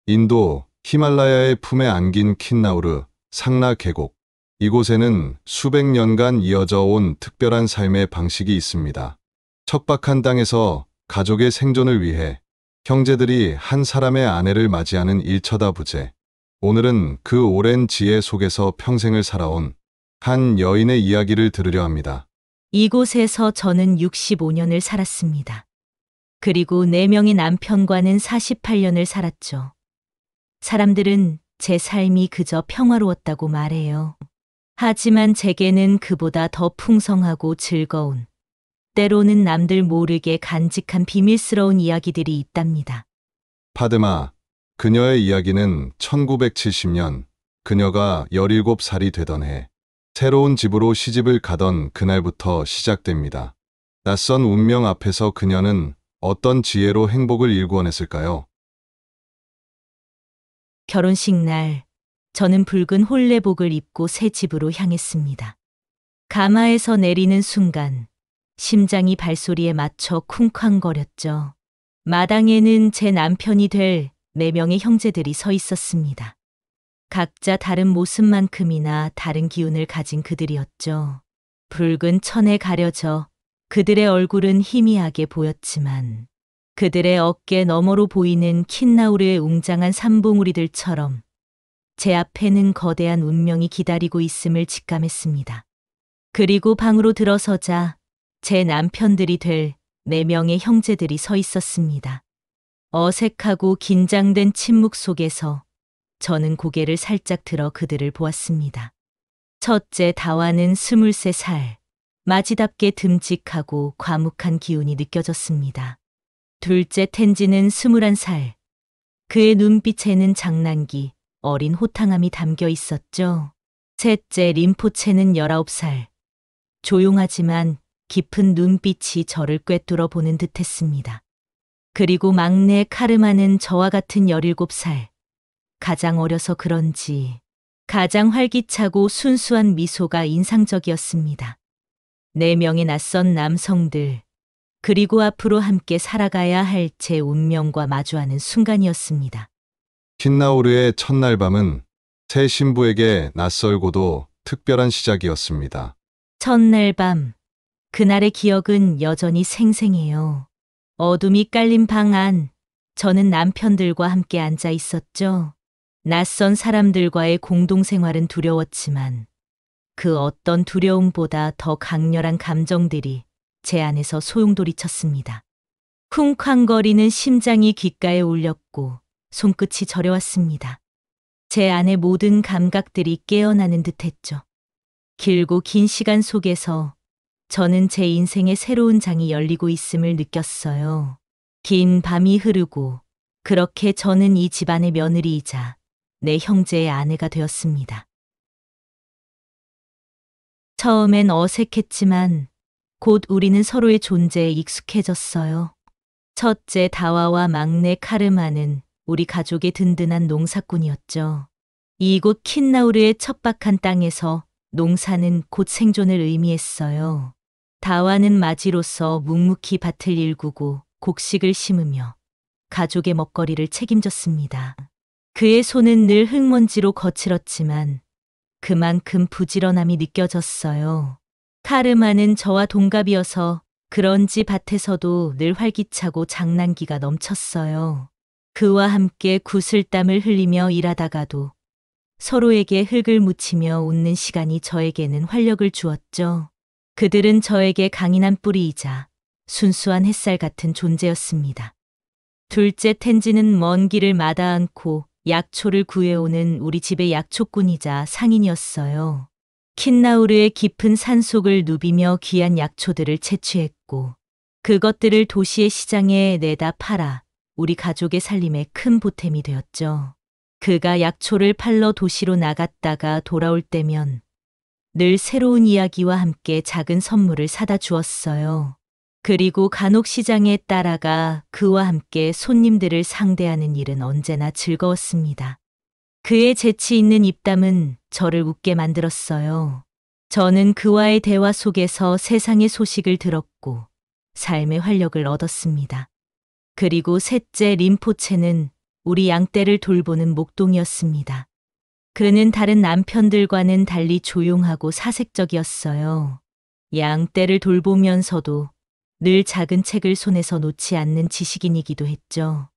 인도 히말라야의 품에 안긴 킨나우르 상라 계곡. 이곳에는 수백 년간 이어져 온 특별한 삶의 방식이 있습니다. 척박한 땅에서 가족의 생존을 위해 형제들이 한 사람의 아내를 맞이하는 일처다부재. 오늘은 그 오랜 지혜 속에서 평생을 살아온 한 여인의 이야기를 들으려 합니다. 이곳에서 저는 65년을 살았습니다. 그리고 4명의 남편과는 48년을 살았죠. 사람들은 제 삶이 그저 평화로웠다고 말해요. 하지만 제게는 그보다 더 풍성하고 즐거운, 때로는 남들 모르게 간직한 비밀스러운 이야기들이 있답니다. 파드마, 그녀의 이야기는 1970년, 그녀가 17살이 되던 해, 새로운 집으로 시집을 가던 그날부터 시작됩니다. 낯선 운명 앞에서 그녀는 어떤 지혜로 행복을 일구어냈을까요? 결혼식 날, 저는 붉은 홀레복을 입고 새 집으로 향했습니다. 가마에서 내리는 순간, 심장이 발소리에 맞춰 쿵쾅거렸죠. 마당에는 제 남편이 될 4명의 형제들이 서 있었습니다. 각자 다른 모습만큼이나 다른 기운을 가진 그들이었죠. 붉은 천에 가려져 그들의 얼굴은 희미하게 보였지만 그들의 어깨 너머로 보이는 킨나우르의 웅장한 산봉우리들처럼 제 앞에는 거대한 운명이 기다리고 있음을 직감했습니다. 그리고 방으로 들어서자 제 남편들이 될 4명의 형제들이 서 있었습니다. 어색하고 긴장된 침묵 속에서 저는 고개를 살짝 들어 그들을 보았습니다. 첫째 다와는 23살, 마지답게 듬직하고 과묵한 기운이 느껴졌습니다. 둘째 텐지는 21살, 그의 눈빛에는 장난기, 어린 호탕함이 담겨 있었죠. 셋째 림포체는 19살, 조용하지만 깊은 눈빛이 저를 꿰뚫어 보는 듯했습니다. 그리고 막내 카르마는 저와 같은 17살, 가장 어려서 그런지 가장 활기차고 순수한 미소가 인상적이었습니다. 4명의 낯선 남성들, 그리고 앞으로 함께 살아가야 할 제 운명과 마주하는 순간이었습니다. 킨나우르의 첫날 밤은 새 신부에게 낯설고도 특별한 시작이었습니다. 첫날 밤, 그날의 기억은 여전히 생생해요. 어둠이 깔린 방 안, 저는 남편들과 함께 앉아 있었죠. 낯선 사람들과의 공동생활은 두려웠지만 그 어떤 두려움보다 더 강렬한 감정들이 제 안에서 소용돌이쳤습니다. 쿵쾅거리는 심장이 귓가에 울렸고 손끝이 저려왔습니다. 제 안의 모든 감각들이 깨어나는 듯했죠. 길고 긴 시간 속에서 저는 제 인생의 새로운 장이 열리고 있음을 느꼈어요. 긴 밤이 흐르고 그렇게 저는 이 집안의 며느리이자 내 형제의 아내가 되었습니다. 처음엔 어색했지만 곧 우리는 서로의 존재에 익숙해졌어요. 첫째 다와와 막내 카르마는 우리 가족의 든든한 농사꾼이었죠. 이곳 킨나우르의 척박한 땅에서 농사는 곧 생존을 의미했어요. 다와는 마지로서 묵묵히 밭을 일구고 곡식을 심으며 가족의 먹거리를 책임졌습니다. 그의 손은 늘 흙먼지로 거칠었지만 그만큼 부지런함이 느껴졌어요. 카르마는 저와 동갑이어서 그런지 밭에서도 늘 활기차고 장난기가 넘쳤어요. 그와 함께 구슬땀을 흘리며 일하다가도 서로에게 흙을 묻히며 웃는 시간이 저에게는 활력을 주었죠. 그들은 저에게 강인한 뿌리이자 순수한 햇살 같은 존재였습니다. 둘째 텐지는 먼 길을 마다 않고 약초를 구해오는 우리 집의 약초꾼이자 상인이었어요. 킨나우르의 깊은 산속을 누비며 귀한 약초들을 채취했고 그것들을 도시의 시장에 내다 팔아 우리 가족의 살림에 큰 보탬이 되었죠. 그가 약초를 팔러 도시로 나갔다가 돌아올 때면 늘 새로운 이야기와 함께 작은 선물을 사다 주었어요. 그리고 간혹 시장에 따라가 그와 함께 손님들을 상대하는 일은 언제나 즐거웠습니다. 그의 재치 있는 입담은 저를 웃게 만들었어요. 저는 그와의 대화 속에서 세상의 소식을 들었고 삶의 활력을 얻었습니다. 그리고 셋째 림포체는 우리 양떼를 돌보는 목동이었습니다. 그는 다른 남편들과는 달리 조용하고 사색적이었어요. 양떼를 돌보면서도 늘 작은 책을 손에서 놓지 않는 지식인이기도 했죠.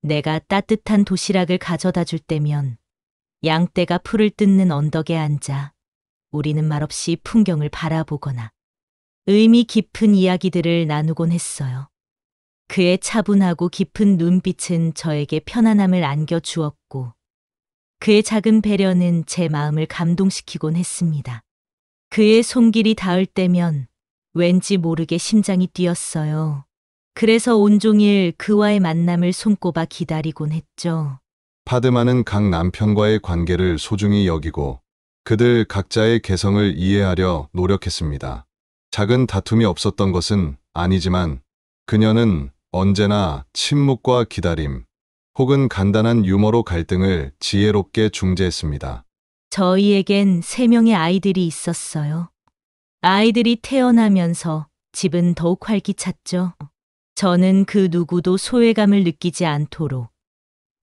내가 따뜻한 도시락을 가져다 줄 때면 양떼가 풀을 뜯는 언덕에 앉아 우리는 말없이 풍경을 바라보거나 의미 깊은 이야기들을 나누곤 했어요. 그의 차분하고 깊은 눈빛은 저에게 편안함을 안겨주었고 그의 작은 배려는 제 마음을 감동시키곤 했습니다. 그의 손길이 닿을 때면 왠지 모르게 심장이 뛰었어요. 그래서 온종일 그와의 만남을 손꼽아 기다리곤 했죠. 파드마는 각 남편과의 관계를 소중히 여기고 그들 각자의 개성을 이해하려 노력했습니다. 작은 다툼이 없었던 것은 아니지만 그녀는 언제나 침묵과 기다림, 혹은 간단한 유머로 갈등을 지혜롭게 중재했습니다. 저희에겐 3명의 아이들이 있었어요. 아이들이 태어나면서 집은 더욱 활기찼죠. 저는 그 누구도 소외감을 느끼지 않도록,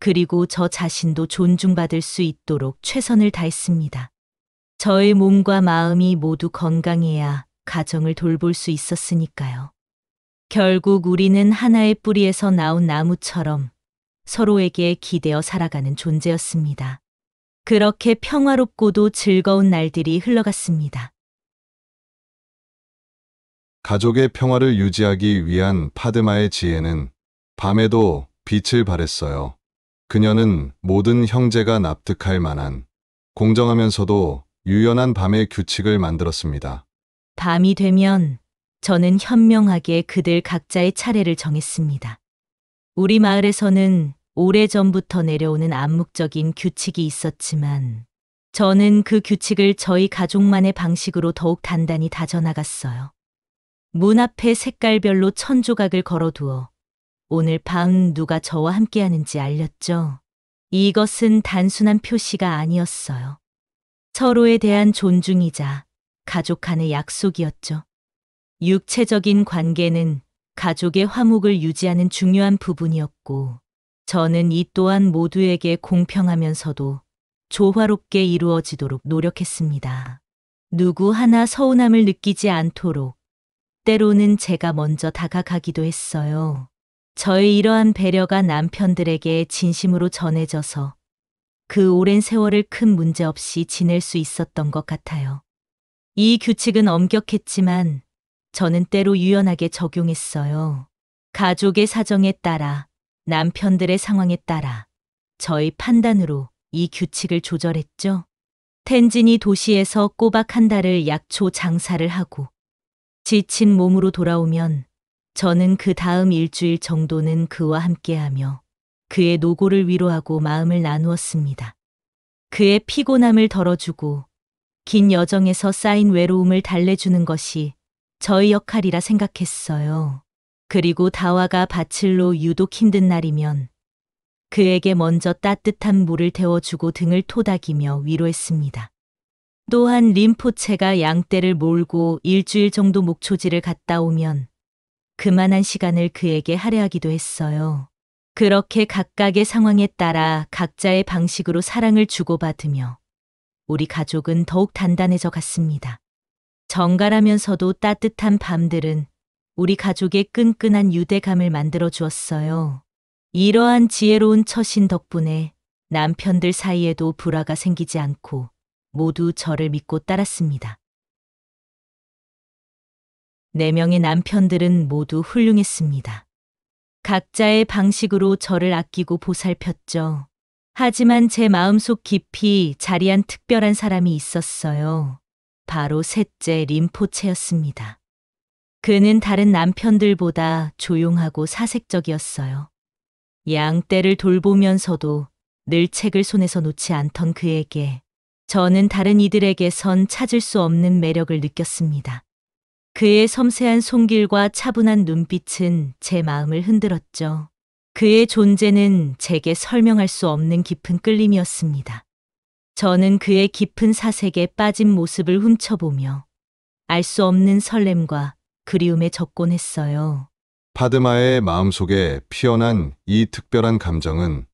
그리고 저 자신도 존중받을 수 있도록 최선을 다했습니다. 저의 몸과 마음이 모두 건강해야 가정을 돌볼 수 있었으니까요. 결국 우리는 하나의 뿌리에서 나온 나무처럼 서로에게 기대어 살아가는 존재였습니다. 그렇게 평화롭고도 즐거운 날들이 흘러갔습니다. 가족의 평화를 유지하기 위한 파드마의 지혜는 밤에도 빛을 발했어요. 그녀는 모든 형제가 납득할 만한 공정하면서도 유연한 밤의 규칙을 만들었습니다. 밤이 되면 저는 현명하게 그들 각자의 차례를 정했습니다. 우리 마을에서는 오래전부터 내려오는 암묵적인 규칙이 있었지만 저는 그 규칙을 저희 가족만의 방식으로 더욱 단단히 다져나갔어요. 문 앞에 색깔별로 천조각을 걸어두어 오늘 밤 누가 저와 함께하는지 알렸죠. 이것은 단순한 표시가 아니었어요. 서로에 대한 존중이자 가족 간의 약속이었죠. 육체적인 관계는 가족의 화목을 유지하는 중요한 부분이었고, 저는 이 또한 모두에게 공평하면서도 조화롭게 이루어지도록 노력했습니다. 누구 하나 서운함을 느끼지 않도록 때로는 제가 먼저 다가가기도 했어요. 저의 이러한 배려가 남편들에게 진심으로 전해져서 그 오랜 세월을 큰 문제 없이 지낼 수 있었던 것 같아요. 이 규칙은 엄격했지만 저는 때로 유연하게 적용했어요. 가족의 사정에 따라, 남편들의 상황에 따라 저의 판단으로 이 규칙을 조절했죠. 텐진이 도시에서 꼬박 한 달을 약초 장사를 하고 지친 몸으로 돌아오면 저는 그 다음 일주일 정도는 그와 함께하며 그의 노고를 위로하고 마음을 나누었습니다. 그의 피곤함을 덜어주고 긴 여정에서 쌓인 외로움을 달래주는 것이 저의 역할이라 생각했어요. 그리고 다와가 밭을로 유독 힘든 날이면 그에게 먼저 따뜻한 물을 데워주고 등을 토닥이며 위로했습니다. 또한 림포체가 양떼를 몰고 일주일 정도 목초지를 갔다 오면 그만한 시간을 그에게 할애하기도 했어요. 그렇게 각각의 상황에 따라 각자의 방식으로 사랑을 주고받으며 우리 가족은 더욱 단단해져 갔습니다. 정갈하면서도 따뜻한 밤들은 우리 가족의 끈끈한 유대감을 만들어 주었어요. 이러한 지혜로운 처신 덕분에 남편들 사이에도 불화가 생기지 않고 모두 저를 믿고 따랐습니다. 4명의 남편들은 모두 훌륭했습니다. 각자의 방식으로 저를 아끼고 보살폈죠. 하지만 제 마음속 깊이 자리한 특별한 사람이 있었어요. 바로 셋째 림포체였습니다. 그는 다른 남편들보다 조용하고 사색적이었어요. 양떼를 돌보면서도 늘 책을 손에서 놓지 않던 그에게 저는 다른 이들에게선 찾을 수 없는 매력을 느꼈습니다. 그의 섬세한 손길과 차분한 눈빛은 제 마음을 흔들었죠. 그의 존재는 제게 설명할 수 없는 깊은 끌림이었습니다. 저는 그의 깊은 사색에 빠진 모습을 훔쳐보며 알 수 없는 설렘과 그리움에 젖곤 했어요. 파드마의 마음속에 피어난 이 특별한 감정은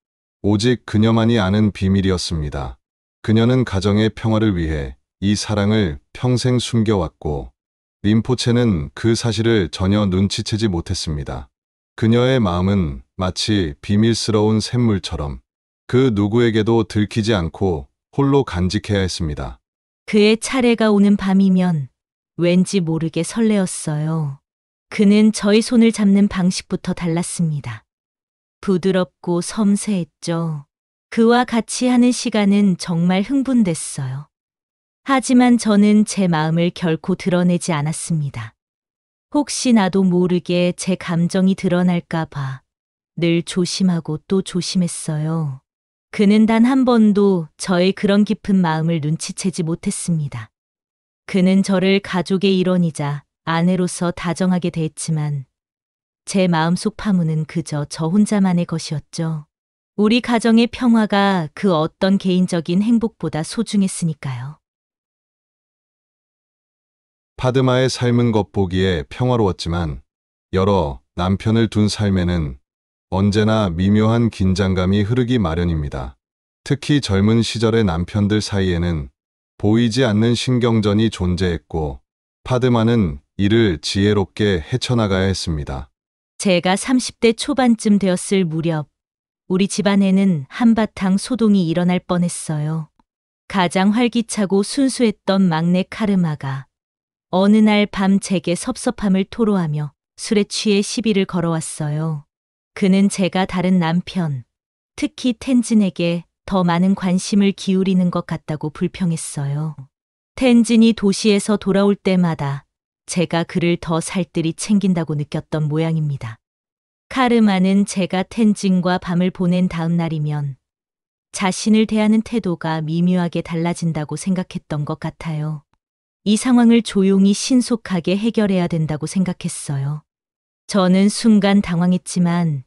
오직 그녀만이 아는 비밀이었습니다. 그녀는 가정의 평화를 위해 이 사랑을 평생 숨겨왔고 림포체는 그 사실을 전혀 눈치채지 못했습니다. 그녀의 마음은 마치 비밀스러운 샘물처럼 그 누구에게도 들키지 않고 홀로 간직해야 했습니다. 그의 차례가 오는 밤이면 왠지 모르게 설레었어요. 그는 저의 손을 잡는 방식부터 달랐습니다. 부드럽고 섬세했죠. 그와 같이 하는 시간은 정말 흥분됐어요. 하지만 저는 제 마음을 결코 드러내지 않았습니다. 혹시 나도 모르게 제 감정이 드러날까봐 늘 조심하고 또 조심했어요. 그는 단 한 번도 저의 그런 깊은 마음을 눈치채지 못했습니다. 그는 저를 가족의 일원이자 아내로서 다정하게 대했지만 제 마음속 파문은 그저 저 혼자만의 것이었죠. 우리 가정의 평화가 그 어떤 개인적인 행복보다 소중했으니까요. 파드마의 삶은 겉보기에 평화로웠지만 여러 남편을 둔 삶에는 언제나 미묘한 긴장감이 흐르기 마련입니다. 특히 젊은 시절의 남편들 사이에는 보이지 않는 신경전이 존재했고 파드마는 이를 지혜롭게 헤쳐나가야 했습니다. 제가 30대 초반쯤 되었을 무렵 우리 집안에는 한바탕 소동이 일어날 뻔했어요. 가장 활기차고 순수했던 막내 카르마가 어느 날 밤 제게 섭섭함을 토로하며 술에 취해 시비를 걸어왔어요. 그는 제가 다른 남편, 특히 텐진에게 더 많은 관심을 기울이는 것 같다고 불평했어요. 텐진이 도시에서 돌아올 때마다 제가 그를 더 살뜰히 챙긴다고 느꼈던 모양입니다. 카르마는 제가 텐진과 밤을 보낸 다음 날이면 자신을 대하는 태도가 미묘하게 달라진다고 생각했던 것 같아요. 이 상황을 조용히 신속하게 해결해야 된다고 생각했어요. 저는 순간 당황했지만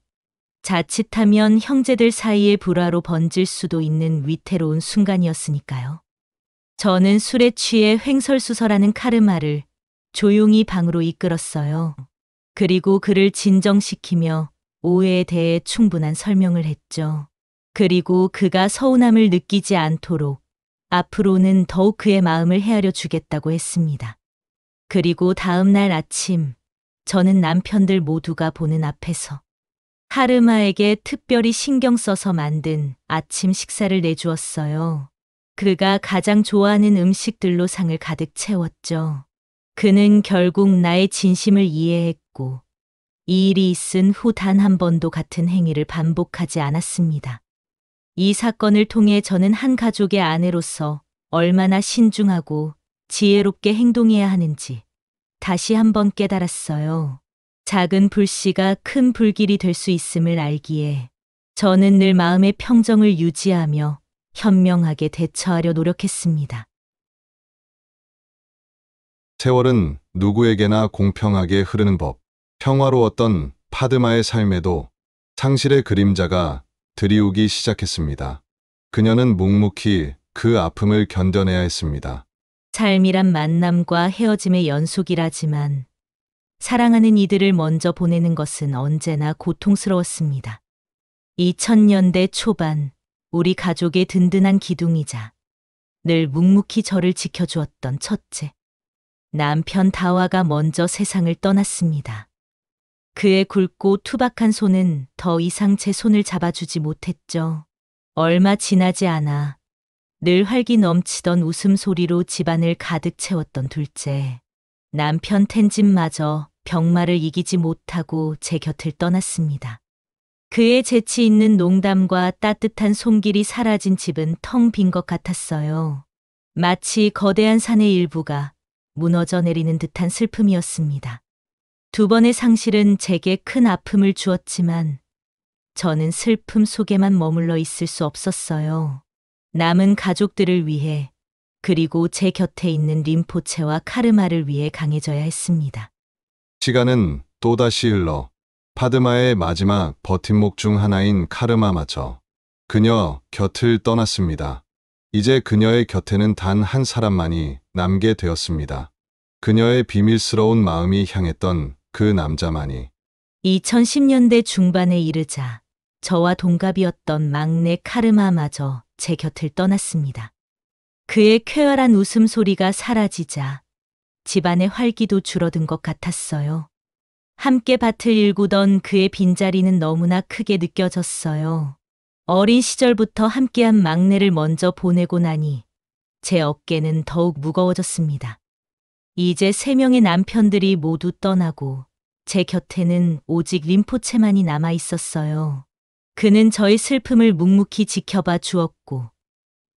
자칫하면 형제들 사이의 불화로 번질 수도 있는 위태로운 순간이었으니까요. 저는 술에 취해 횡설수설하는 카르마를 조용히 방으로 이끌었어요. 그리고 그를 진정시키며 오해에 대해 충분한 설명을 했죠. 그리고 그가 서운함을 느끼지 않도록 앞으로는 더욱 그의 마음을 헤아려 주겠다고 했습니다. 그리고 다음 날 아침, 저는 남편들 모두가 보는 앞에서 카르마에게 특별히 신경 써서 만든 아침 식사를 내주었어요. 그가 가장 좋아하는 음식들로 상을 가득 채웠죠. 그는 결국 나의 진심을 이해했고 이 일이 있은 후 단 한 번도 같은 행위를 반복하지 않았습니다. 이 사건을 통해 저는 한 가족의 아내로서 얼마나 신중하고 지혜롭게 행동해야 하는지 다시 한번 깨달았어요. 작은 불씨가 큰 불길이 될 수 있음을 알기에 저는 늘 마음의 평정을 유지하며 현명하게 대처하려 노력했습니다. 세월은 누구에게나 공평하게 흐르는 법. 평화로웠던 파드마의 삶에도 상실의 그림자가 드리우기 시작했습니다. 그녀는 묵묵히 그 아픔을 견뎌내야 했습니다. 삶이란 만남과 헤어짐의 연속이라지만 사랑하는 이들을 먼저 보내는 것은 언제나 고통스러웠습니다. 2000년대 초반 우리 가족의 든든한 기둥이자 늘 묵묵히 저를 지켜주었던 첫째, 남편 다와가 먼저 세상을 떠났습니다. 그의 굵고 투박한 손은 더 이상 제 손을 잡아주지 못했죠. 얼마 지나지 않아 늘 활기 넘치던 웃음소리로 집안을 가득 채웠던 둘째, 남편 텐진마저 병마를 이기지 못하고 제 곁을 떠났습니다. 그의 재치 있는 농담과 따뜻한 손길이 사라진 집은 텅 빈 것 같았어요. 마치 거대한 산의 일부가 무너져 내리는 듯한 슬픔이었습니다. 두 번의 상실은 제게 큰 아픔을 주었지만 저는 슬픔 속에만 머물러 있을 수 없었어요. 남은 가족들을 위해 그리고 제 곁에 있는 림포체와 카르마를 위해 강해져야 했습니다. 시간은 또다시 흘러 파드마의 마지막 버팀목 중 하나인 카르마마저 그녀 곁을 떠났습니다. 이제 그녀의 곁에는 단 한 사람만이 남게 되었습니다. 그녀의 비밀스러운 마음이 향했던 그 남자만이. 2010년대 중반에 이르자 저와 동갑이었던 막내 카르마마저 제 곁을 떠났습니다. 그의 쾌활한 웃음소리가 사라지자 집안의 활기도 줄어든 것 같았어요. 함께 밭을 일구던 그의 빈자리는 너무나 크게 느껴졌어요. 어린 시절부터 함께한 막내를 먼저 보내고 나니 제 어깨는 더욱 무거워졌습니다. 이제 3명의 남편들이 모두 떠나고 제 곁에는 오직 림포체만이 남아 있었어요. 그는 저의 슬픔을 묵묵히 지켜봐 주었고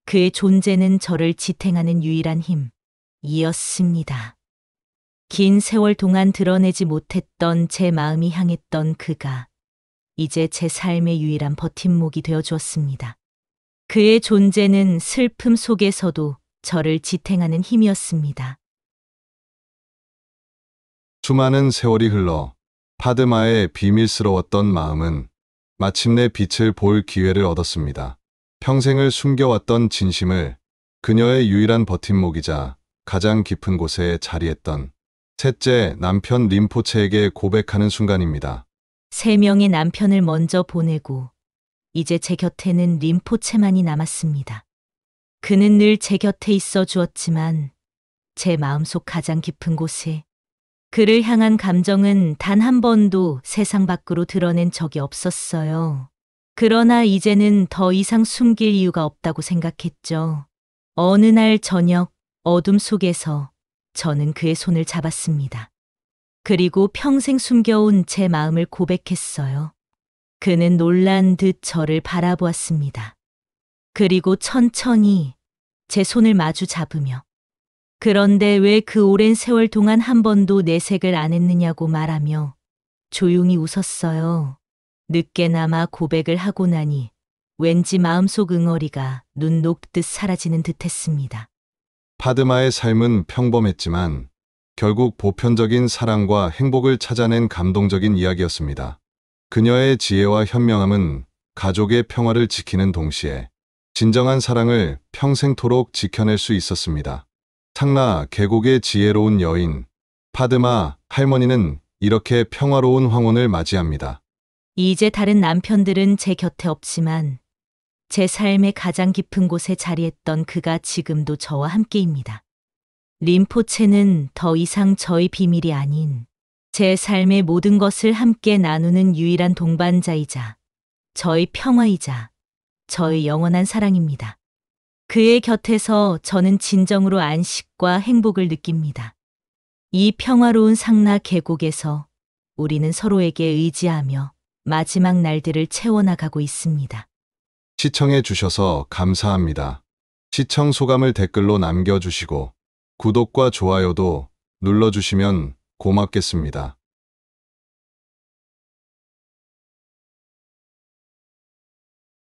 그의 존재는 저를 지탱하는 유일한 힘이었습니다. 긴 세월 동안 드러내지 못했던 제 마음이 향했던 그가 이제 제 삶의 유일한 버팀목이 되어 주었습니다. 그의 존재는 슬픔 속에서도 저를 지탱하는 힘이었습니다. 수많은 세월이 흘러 파드마의 비밀스러웠던 마음은 마침내 빛을 볼 기회를 얻었습니다. 평생을 숨겨왔던 진심을 그녀의 유일한 버팀목이자 가장 깊은 곳에 자리했던 셋째 남편 림포체에게 고백하는 순간입니다. 3명의 남편을 먼저 보내고 이제 제 곁에는 림포체만이 남았습니다. 그는 늘 제 곁에 있어 주었지만 제 마음속 가장 깊은 곳에 그를 향한 감정은 단 한 번도 세상 밖으로 드러낸 적이 없었어요. 그러나 이제는 더 이상 숨길 이유가 없다고 생각했죠. 어느 날 저녁 어둠 속에서 저는 그의 손을 잡았습니다. 그리고 평생 숨겨온 제 마음을 고백했어요. 그는 놀란 듯 저를 바라보았습니다. 그리고 천천히 제 손을 마주 잡으며 그런데 왜 그 오랜 세월 동안 한 번도 내색을 안 했느냐고 말하며 조용히 웃었어요. 늦게나마 고백을 하고 나니 왠지 마음속 응어리가 눈 녹듯 사라지는 듯했습니다. 파드마의 삶은 평범했지만 결국 보편적인 사랑과 행복을 찾아낸 감동적인 이야기였습니다. 그녀의 지혜와 현명함은 가족의 평화를 지키는 동시에 진정한 사랑을 평생토록 지켜낼 수 있었습니다. 상나 계곡의 지혜로운 여인 파드마 할머니는 이렇게 평화로운 황혼을 맞이합니다. 이제 다른 남편들은 제 곁에 없지만 제 삶의 가장 깊은 곳에 자리했던 그가 지금도 저와 함께입니다. 림포체는 더 이상 저의 비밀이 아닌 제 삶의 모든 것을 함께 나누는 유일한 동반자이자 저의 평화이자 저의 영원한 사랑입니다. 그의 곁에서 저는 진정으로 안식과 행복을 느낍니다. 이 평화로운 상나 계곡에서 우리는 서로에게 의지하며 마지막 날들을 채워나가고 있습니다. 시청해 주셔서 감사합니다. 시청 소감을 댓글로 남겨주시고 구독과 좋아요도 눌러주시면 고맙겠습니다.